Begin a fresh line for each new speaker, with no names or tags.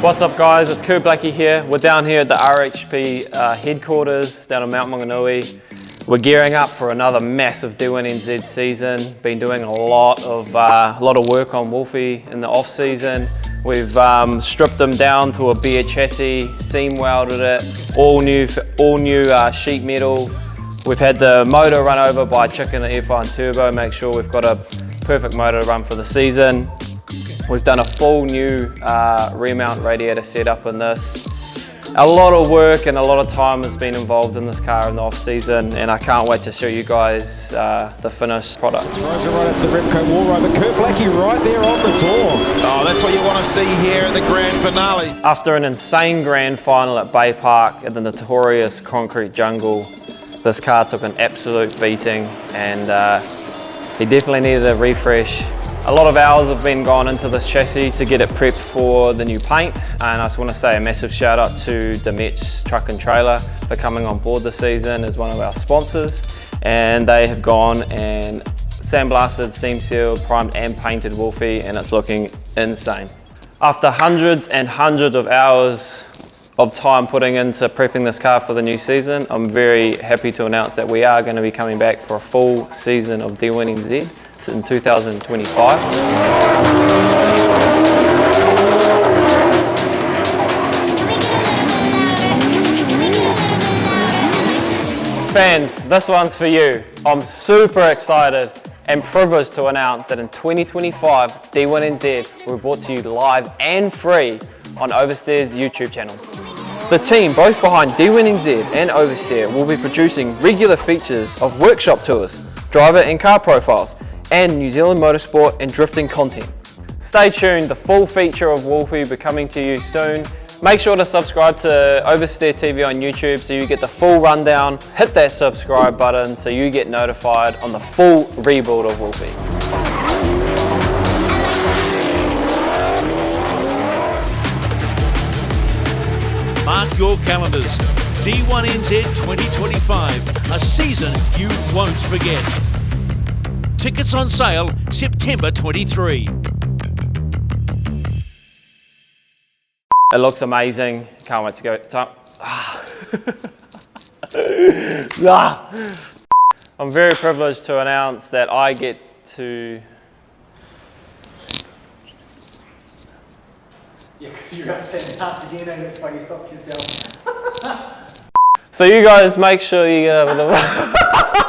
What's up guys, it's Blackie here. We're down here at the RHP headquarters down in Mount Maunganui. We're gearing up for another massive D1NZ season. Been doing a lot of work on Wolfie in the off season. We've stripped them down to a bare chassis, seam welded it, all new sheet metal. We've had the motor run over by checking the F1 turbo, make sure we've got a perfect motor to run for the season. We've done a full new rear mount radiator setup in this. A lot of work and a lot of time has been involved in this car in the off season, and I can't wait to show you guys the finished product.
Throws it right into the Repco wall ride, but Blackie right there on the door. Oh, that's what you want to see here at the grand finale.
After an insane grand final at Bay Park in the notorious concrete jungle, this car took an absolute beating, and he definitely needed a refresh. A lot of hours have been gone into this chassis to get it prepped for the new paint, and I just want to say a massive shout out to Demet's Truck and Trailer for coming on board this season as one of our sponsors, and they have gone and sandblasted, seam sealed, primed and painted Wolfie, and it's looking insane. After hundreds and hundreds of hours of time putting into prepping this car for the new season, I'm very happy to announce that we are going to be coming back for a full season of D1NZ in 2025. Fans, this one's for you. I'm super excited and privileged to announce that in 2025, D1NZ will be brought to you live and free on Oversteer's YouTube channel. The team, both behind D1NZ and Oversteer, will be producing regular features of workshop tours, driver and car profiles, and New Zealand Motorsport and drifting content. Stay tuned, the full feature of Wolfie will be coming to you soon. Make sure to subscribe to Oversteer TV on YouTube so you get the full rundown. Hit that subscribe button so you get notified on the full rebuild of Wolfie.
Mark your calendars. D1NZ 2025, a season you won't forget. Tickets on sale September 23.
It looks amazing. Can't wait to go. I'm very privileged to announce that I get to.
Yeah, because you're upset nuts again, and that's why you stopped yourself.
So you guys make sure you get over the.